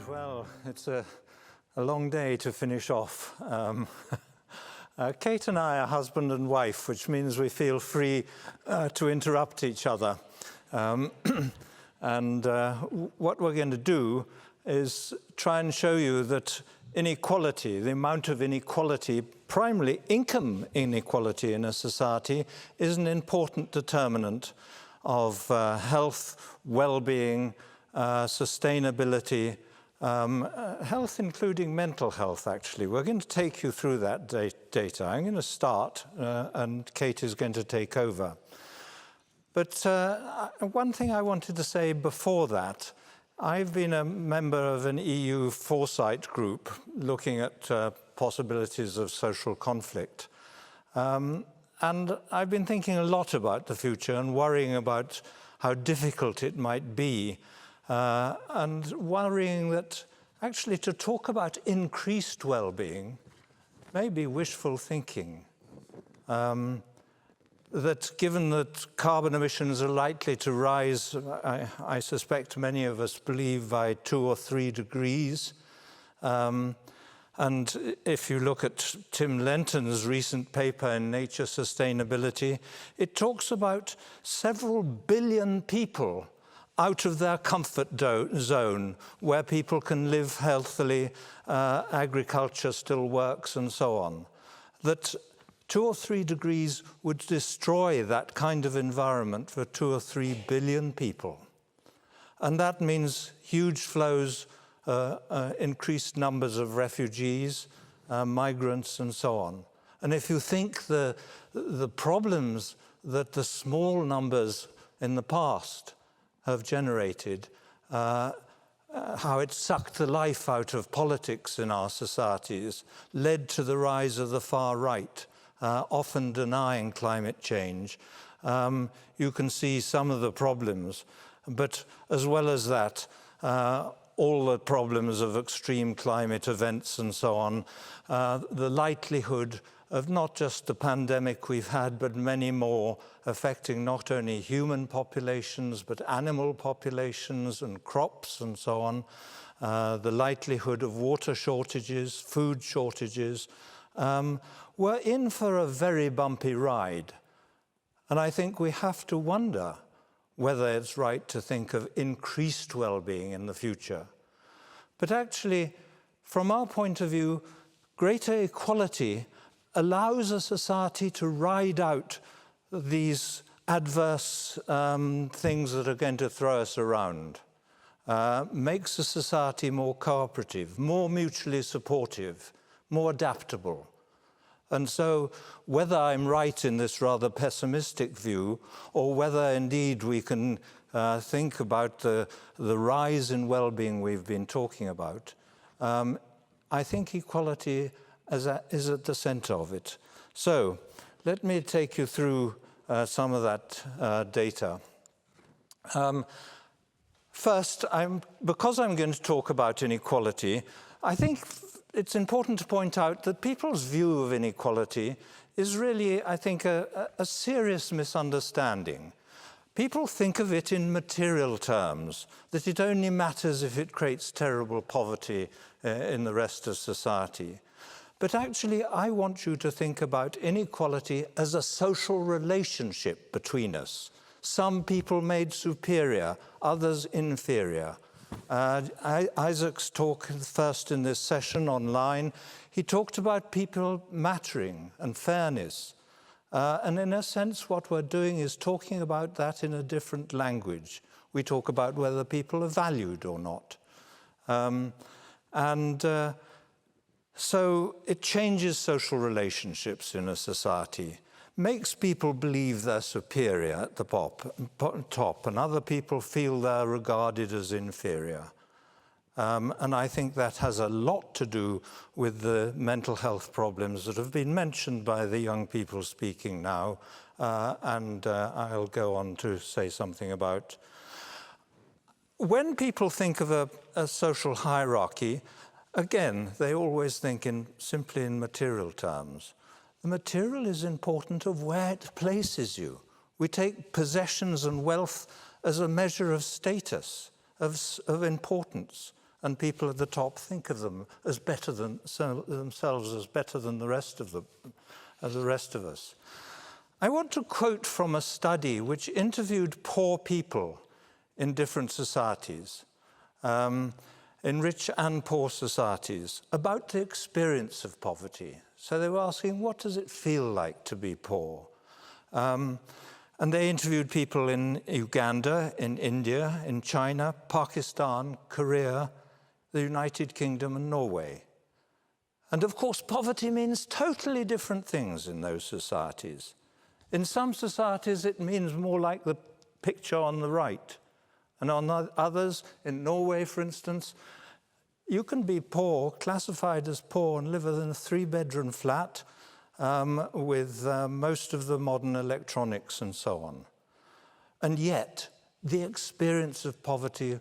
Well, it's a long day to finish off. Kate and I are husband and wife, which means we feel free to interrupt each other. What we're going to do is try and show you that inequality, the amount of inequality, primarily income inequality in a society, is an important determinant of health, well-being, sustainability, health including mental health, actually. We're going to take you through that data. I'm going to start, and Kate is going to take over. But one thing I wanted to say before that, I've been a member of an EU foresight group looking at possibilities of social conflict. And I've been thinking a lot about the future and worrying about how difficult it might be, and worrying that actually to talk about increased well-being may be wishful thinking. That given that carbon emissions are likely to rise, I suspect many of us believe by 2 or 3 degrees. And if you look at Tim Lenton's recent paper in Nature Sustainability, it talks about several billion people out of their comfort zone, where people can live healthily, agriculture still works, and so on. That 2 or 3 degrees would destroy that kind of environment for 2 or 3 billion people. And that means huge flows, increased numbers of refugees, migrants, and so on. And if you think the problems that the small numbers in the past have generated, how it sucked the life out of politics in our societies, led to the rise of the far right, often denying climate change. You can see some of the problems. But as well as that, all the problems of extreme climate events and so on, the likelihood of not just the pandemic we've had, but many more, affecting not only human populations, but animal populations and crops and so on, the likelihood of water shortages, food shortages, we're in for a very bumpy ride. And I think we have to wonder whether it's right to think of increased well-being in the future. But actually, from our point of view, greater equality allows a society to ride out these adverse things that are going to throw us around, makes a society more cooperative, more mutually supportive, more adaptable. And so whether I'm right in this rather pessimistic view, or whether indeed we can think about the rise in well-being we've been talking about, I think equality is at the center of it. So let me take you through some of that data. First, because I'm going to talk about inequality, I think it's important to point out that people's view of inequality is really, I think, a serious misunderstanding. People think of it in material terms, that it only matters if it creates terrible poverty in the rest of society. But actually, I want you to think about inequality as a social relationship between us. Some people made superior, others inferior. Isaac's talk first in this session online, he talked about people mattering and fairness. And in a sense, what we're doing is talking about that in a different language. We talk about whether people are valued or not. So it changes social relationships in a society, makes people believe they're superior at the top, and other people feel they're regarded as inferior. And I think that has a lot to do with the mental health problems that have been mentioned by the young people speaking now, and I'll go on to say something about. When people think of a social hierarchy, again, they always think simply in material terms. The material is important of where it places you. We take possessions and wealth as a measure of status, of importance. and people at the top think of them as better than themselves as better than the rest of them, as the rest of us. I want to quote from a study which interviewed poor people in different societies, in rich and poor societies, about the experience of poverty. So they were asking, what does it feel like to be poor? And they interviewed people in Uganda, in India, in China, Pakistan, Korea, the United Kingdom, and Norway. And of course, poverty means totally different things in those societies. In some societies, it means more like the picture on the right. And on others, in Norway, for instance, you can be poor, classified as poor, and live in a 3-bedroom flat with most of the modern electronics and so on. And yet, the experience of poverty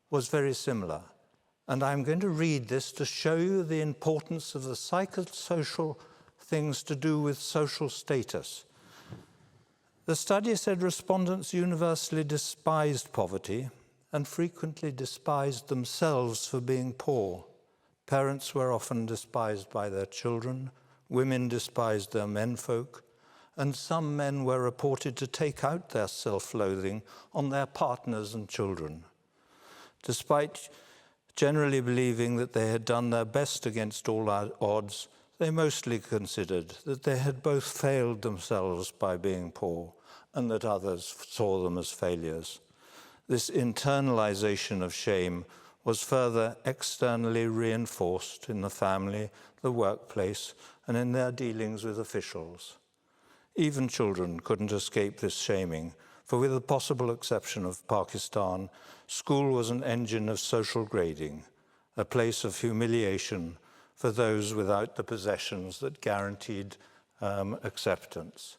was very similar. And I'm going to read this to show you the importance of the psychosocial things to do with social status. The study said respondents universally despised poverty and frequently despised themselves for being poor. Parents were often despised by their children, women despised their menfolk, and some men were reported to take out their self-loathing on their partners and children. Despite generally believing that they had done their best against all odds, they mostly considered that they had both failed themselves by being poor and that others saw them as failures. This internalization of shame was further externally reinforced in the family, the workplace, and in their dealings with officials. Even children couldn't escape this shaming, for with the possible exception of Pakistan, school was an engine of social grading, a place of humiliation for those without the possessions that guaranteed acceptance.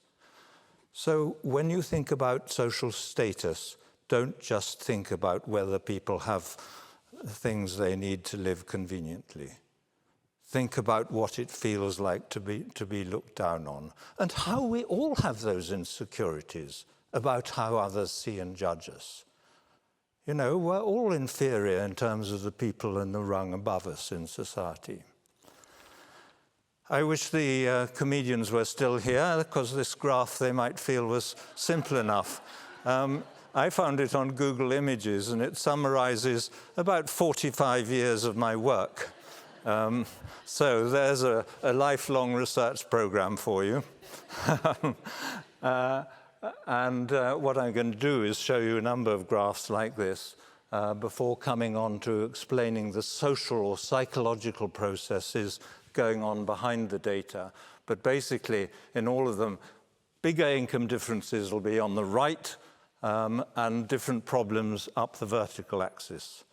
So when you think about social status, don't just think about whether people have things they need to live conveniently. Think about what it feels like to be looked down on, and how we all have those insecurities about how others see and judge us. You know, we're all inferior in terms of the people in the rung above us in society. I wish the comedians were still here, because this graph they might feel was simple enough. I found it on Google Images, and it summarizes about 45 years of my work. So there's a lifelong research program for you. And what I'm going to do is show you a number of graphs like this before coming on to explaining the social or psychological processes going on behind the data. But basically, in all of them, bigger income differences will be on the right, and different problems up the vertical axis.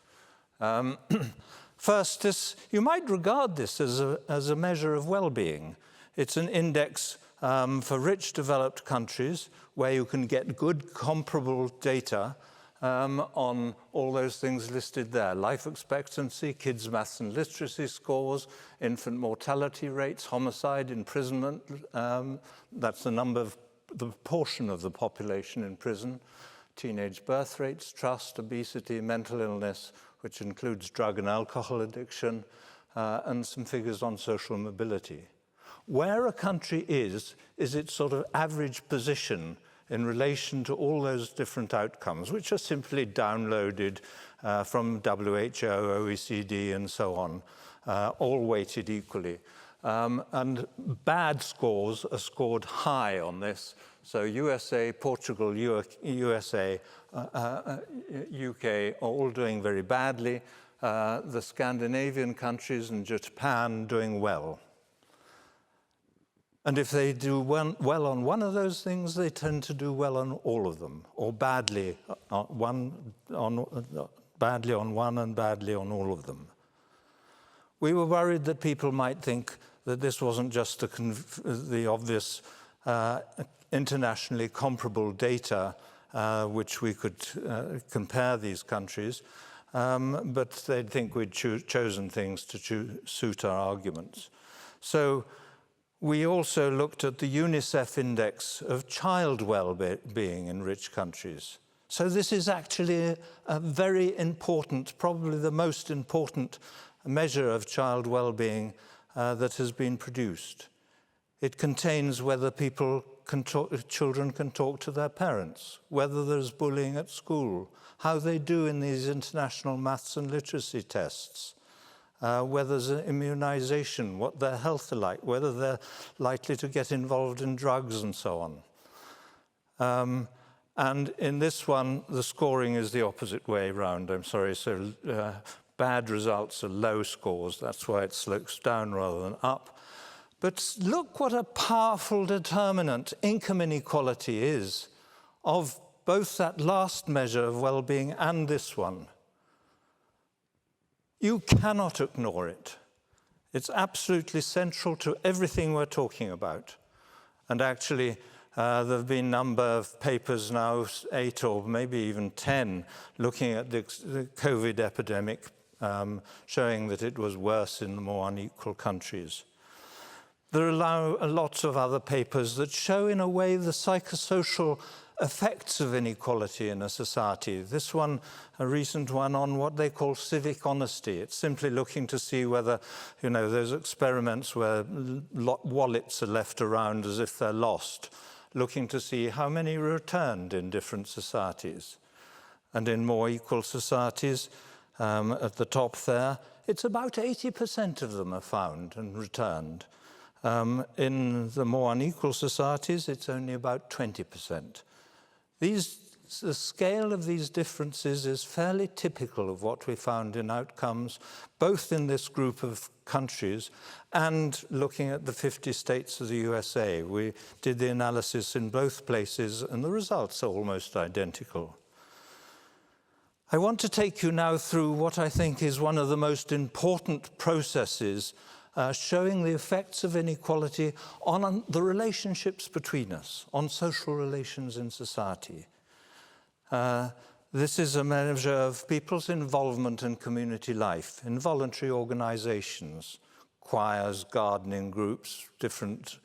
First, you might regard this as a measure of well-being. It's an index for rich developed countries where you can get good comparable data on all those things listed there. Life expectancy, kids' maths and literacy scores, infant mortality rates, homicide, imprisonment. That's the proportion of the population in prison. Teenage birth rates, trust, obesity, mental illness, which includes drug and alcohol addiction, and some figures on social mobility. Where a country is its sort of average position in relation to all those different outcomes, which are simply downloaded from WHO, OECD, and so on, all weighted equally. And bad scores are scored high on this. So USA, Portugal, USA, UK are all doing very badly. The Scandinavian countries and Japan doing well. And if they do well on one of those things, they tend to do well on all of them, or badly on one and badly on all of them. We were worried that people might think that this wasn't just the obvious internationally comparable data which we could compare these countries, but they'd think we'd chosen things to suit our arguments. So we also looked at the UNICEF index of child well-being in rich countries. So this is actually a very important, probably the most important measure of child well-being that has been produced. It contains whether children can talk to their parents, whether there's bullying at school, how they do in these international maths and literacy tests, whether there's immunization, what their health are like, whether they're likely to get involved in drugs and so on. And in this one, the scoring is the opposite way around, I'm sorry. So bad results are low scores. That's why it slopes down rather than up. But look what a powerful determinant income inequality is of both that last measure of well-being and this one. You cannot ignore it. It's absolutely central to everything we're talking about. And actually, there have been a number of papers now, 8 or maybe even 10, looking at the COVID epidemic, showing that it was worse in the more unequal countries. There are lots of other papers that show, in a way, the psychosocial effects of inequality in a society. This one, a recent one on what they call civic honesty. It's simply looking to see whether, those experiments where wallets are left around as if they're lost, looking to see how many are returned in different societies. And in more equal societies, at the top there, it's about 80% of them are found and returned. In the more unequal societies, it's only about 20%. The scale of these differences is fairly typical of what we found in outcomes, both in this group of countries and looking at the 50 states of the USA. We did the analysis in both places, and the results are almost identical. I want to take you now through what I think is one of the most important processes showing the effects of inequality on the relationships between us, on social relations in society. This is a measure of people's involvement in community life, in voluntary organizations, choirs, gardening groups, different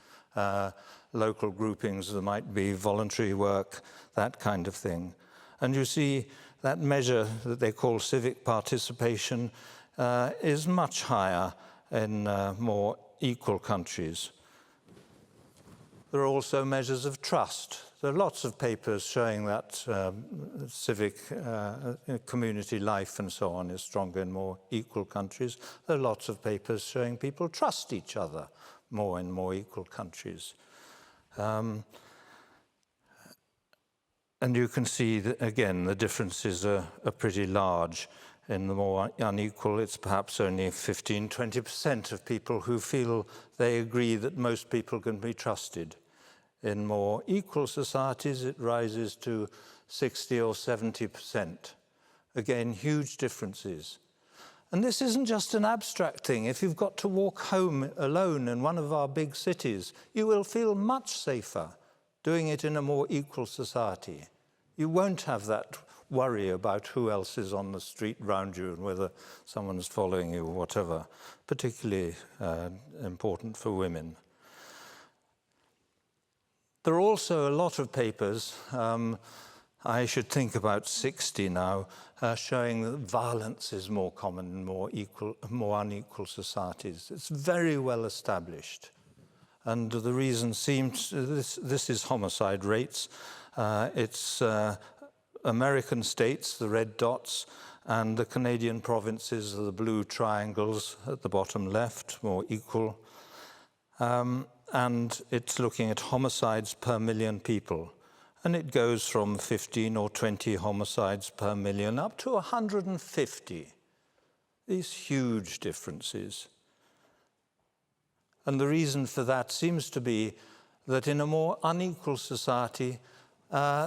local groupings. There might be voluntary work, that kind of thing. And you see that measure that they call civic participation is much higher in more equal countries. There are also measures of trust. There are lots of papers showing that civic community life and so on is stronger in more equal countries. There are lots of papers showing people trust each other more in more equal countries. And you can see that, again, the differences are pretty large. In the more unequal, it's perhaps only 15–20% of people who feel they agree that most people can be trusted. In more equal societies, it rises to 60 or 70%. Again, huge differences. And this isn't just an abstract thing. If you've got to walk home alone in one of our big cities, you will feel much safer doing it in a more equal society. You won't have that worry about who else is on the street around you and whether someone's following you or whatever, particularly important for women. There are also a lot of papers, I should think about 60 now, showing that violence is more common in more unequal societies. It's very well established. And the reason seems, this is homicide rates. It's American states, the red dots, and the Canadian provinces are the blue triangles at the bottom left, more equal. And it's looking at homicides per million people. And it goes from 15 or 20 homicides per million up to 150. These huge differences. And the reason for that seems to be that in a more unequal society,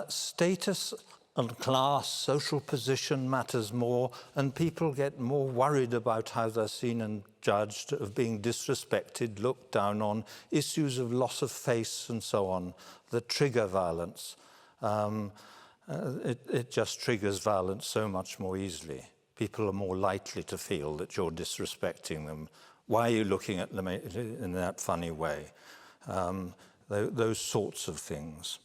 status and class, social position matters more, and people get more worried about how they're seen and judged, of being disrespected, looked down on, issues of loss of face and so on, that trigger violence. It just triggers violence so much more easily. People are more likely to feel that you're disrespecting them. Why are you looking at them in that funny way? Those sorts of things.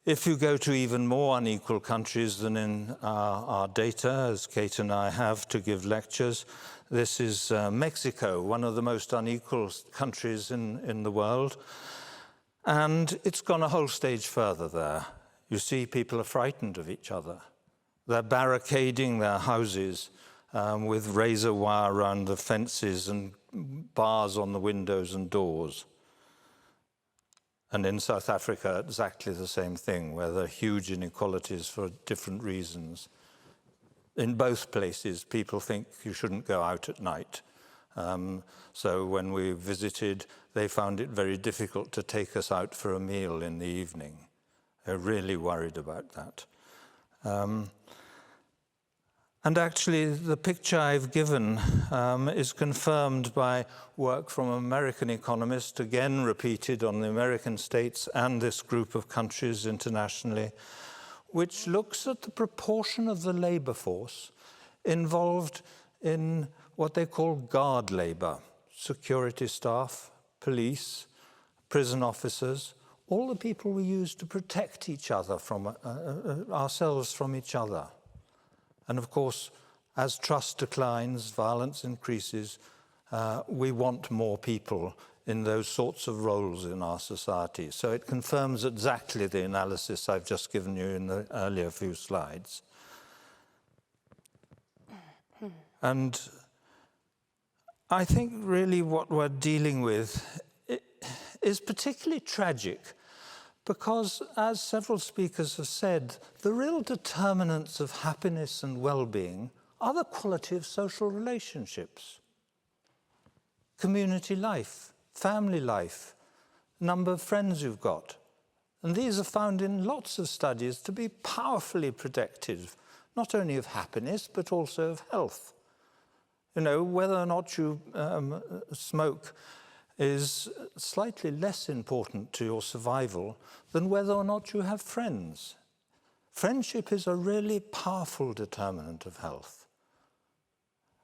If you go to even more unequal countries than in our data, as Kate and I have to give lectures, this is Mexico, one of the most unequal countries in the world. And it's gone a whole stage further there. You see, people are frightened of each other. They're barricading their houses with razor wire around the fences and bars on the windows and doors. And in South Africa, exactly the same thing, where there are huge inequalities for different reasons. In both places, people think you shouldn't go out at night. So when we visited, they found it very difficult to take us out for a meal in the evening. They're really worried about that. And actually, the picture I've given is confirmed by work from an American economist, again repeated on the American states and this group of countries internationally, which looks at the proportion of the labor force involved in what they call guard labor: security staff, police, prison officers, all the people we use to protect each other from ourselves from each other. And of course, as trust declines, violence increases, we want more people in those sorts of roles in our society. So it confirms exactly the analysis I've just given you in the earlier few slides. And I think really what we're dealing with is particularly tragic, because, as several speakers have said, the real determinants of happiness and well-being are the quality of social relationships, community life, family life, number of friends you've got. And these are found in lots of studies to be powerfully predictive, not only of happiness, but also of health. You know, whether or not you smoke is slightly less important to your survival than whether or not you have friends. Friendship is a really powerful determinant of health.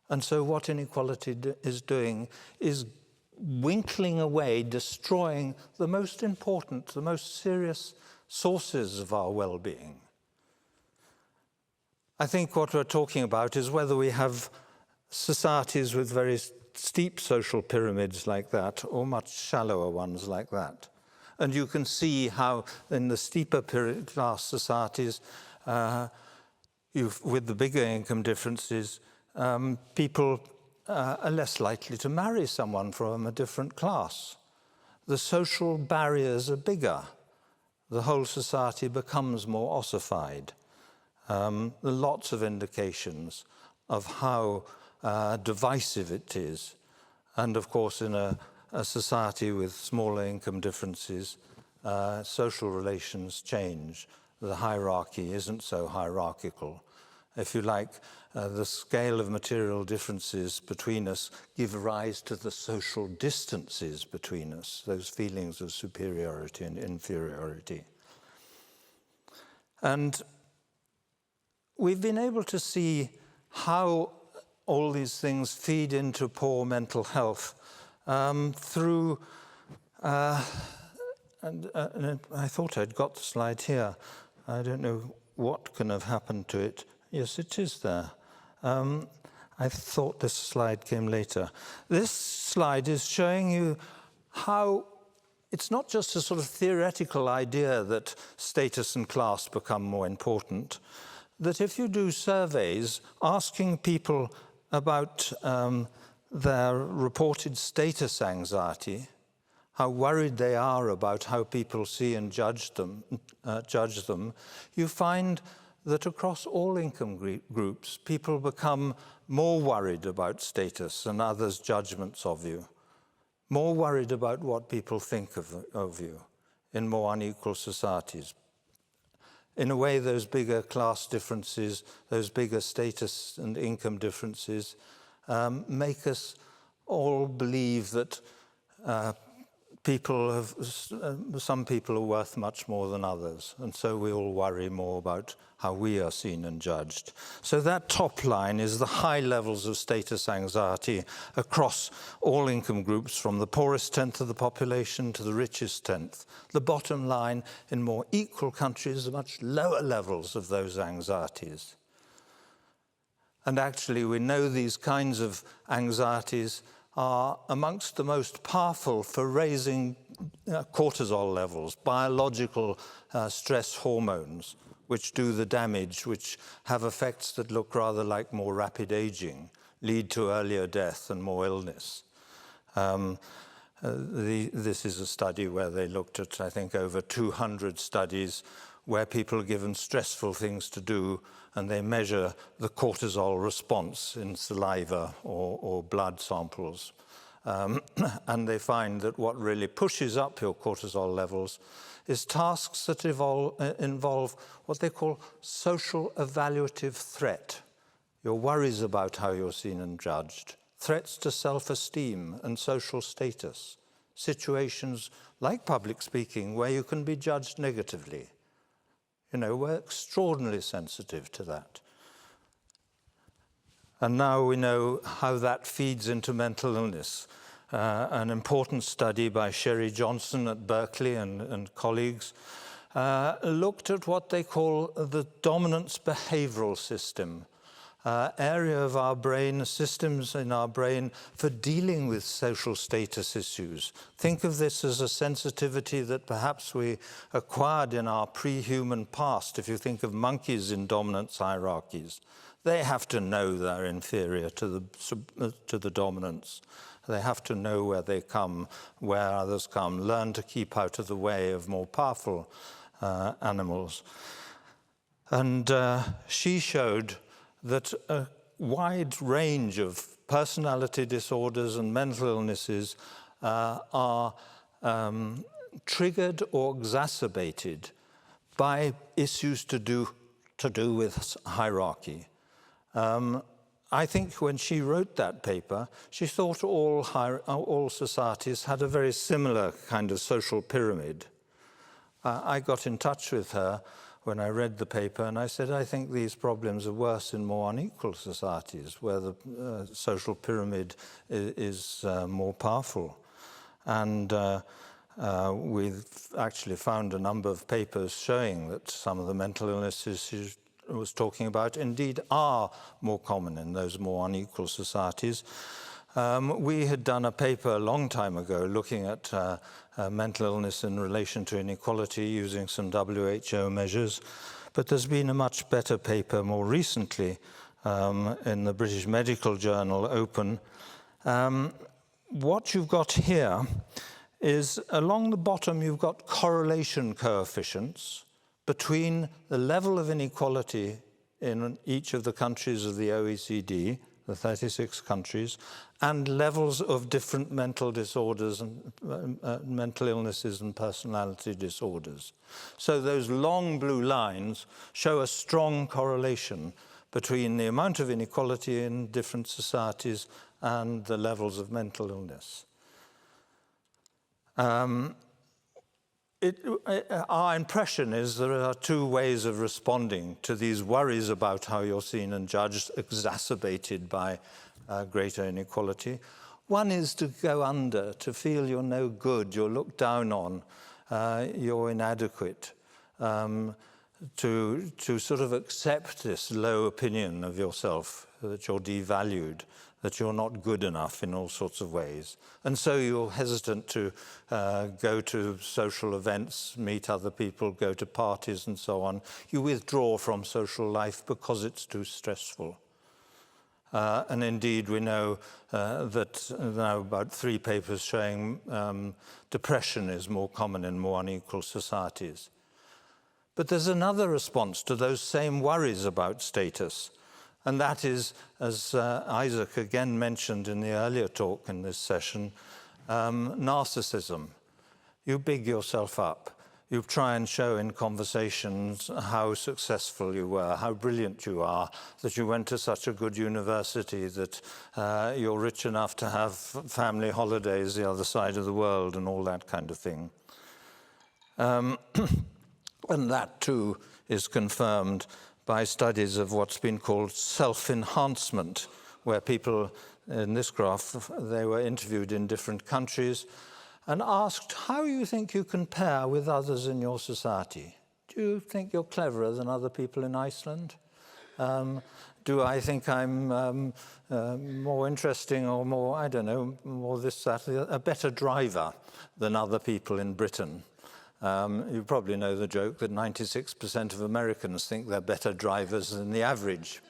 And so what inequality is doing is winkling away, destroying the most important, the most serious sources of our well-being. I think what we're talking about is whether we have societies with very steep social pyramids like that, or much shallower ones like that. And you can see how in the steeper class societies, with the bigger income differences, people are less likely to marry someone from a different class. The social barriers are bigger. The whole society becomes more ossified. There are lots of indications of how divisive it is. And of course, in a society with smaller income differences, social relations change. The hierarchy isn't so hierarchical. If you like, the scale of material differences between us give rise to the social distances between us, those feelings of superiority and inferiority. And we've been able to see how all these things feed into poor mental health through, and I thought I'd got the slide here. I don't know what can have happened to it. Yes, it is there. I thought this slide came later. This slide is showing you how it's not just a sort of theoretical idea that status and class become more important, that if you do surveys asking people about their reported status anxiety, how worried they are about how people see and judge them, you find that across all income groups, people become more worried about status and others' judgments of you, more worried about what people think of you in more unequal societies. In a way, those bigger class differences, those bigger status and income differences make us all believe that some people are worth much more than others, and so we all worry more about how we are seen and judged. So that top line is the high levels of status anxiety across all income groups, from the poorest tenth of the population to the richest tenth. The bottom line, in more equal countries, are much lower levels of those anxieties. And actually, we know these kinds of anxieties are amongst the most powerful for raising cortisol levels, biological stress hormones, which do the damage, which have effects that look rather like more rapid aging, lead to earlier death and more illness. This is a study where they looked at, I think, over 200 studies where people are given stressful things to do, and they measure the cortisol response in saliva or blood samples. And they find that what really pushes up your cortisol levels is tasks that involve what they call social evaluative threat. Your worries about how you're seen and judged, threats to self-esteem and social status, situations like public speaking where you can be judged negatively. You know, we're extraordinarily sensitive to that. And now we know how that feeds into mental illness. An important study by Sherry Johnson at Berkeley and colleagues looked at what they call the dominance behavioral system, area of our brain, systems in our brain for dealing with social status issues. Think of this as a sensitivity that perhaps we acquired in our pre-human past. If you think of monkeys in dominance hierarchies, they have to know they're inferior to the dominants. They have to know where they come, where others come, learn to keep out of the way of more powerful animals. And she showed that a wide range of personality disorders and mental illnesses are triggered or exacerbated by issues to do with hierarchy. I think when she wrote that paper, she thought all societies had a very similar kind of social pyramid. I got in touch with her when I read the paper, and I said, I think these problems are worse in more unequal societies, where the social pyramid is more powerful. And we've actually found a number of papers showing that some of the mental illnesses she was talking about indeed are more common in those more unequal societies. We had done a paper a long time ago looking at mental illness in relation to inequality using some WHO measures, but there's been a much better paper more recently in the British Medical Journal, Open. What you've got here is along the bottom you've got correlation coefficients between the level of inequality in each of the countries of the OECD, the 36 countries, and levels of different mental disorders and mental illnesses and personality disorders. So those long blue lines show a strong correlation between the amount of inequality in different societies and the levels of mental illness. Our impression is there are two ways of responding to these worries about how you're seen and judged, exacerbated by greater inequality. One is to go under, to feel you're no good, you're looked down on, you're inadequate, to sort of accept this low opinion of yourself, that you're devalued, that you're not good enough in all sorts of ways. And so you're hesitant to go to social events, meet other people, go to parties and so on. You withdraw from social life because it's too stressful. And indeed, we know that now about 3 papers showing depression is more common in more unequal societies. But there's another response to those same worries about status. And that is, as Isaac again mentioned in the earlier talk in this session, narcissism. You big yourself up. You try and show in conversations how successful you were, how brilliant you are, that you went to such a good university, that you're rich enough to have family holidays the other side of the world and all that kind of thing. And that too is confirmed by studies of what's been called self-enhancement, where people, in this graph, they were interviewed in different countries and asked how you think you compare with others in your society. Do you think you're cleverer than other people in Iceland? Do I think I'm more interesting or more, I don't know, more this, that, a better driver than other people in Britain? You probably know the joke that 96% of Americans think they're better drivers than the average.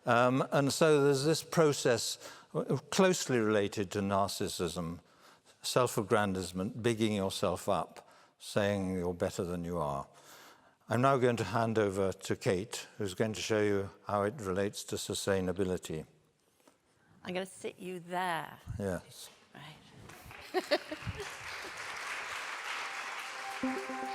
And so there's this process closely related to narcissism, self-aggrandizement, bigging yourself up, saying you're better than you are. I'm now going to hand over to Kate, who's going to show you how it relates to sustainability. I'm going to sit you there. Yes. Right.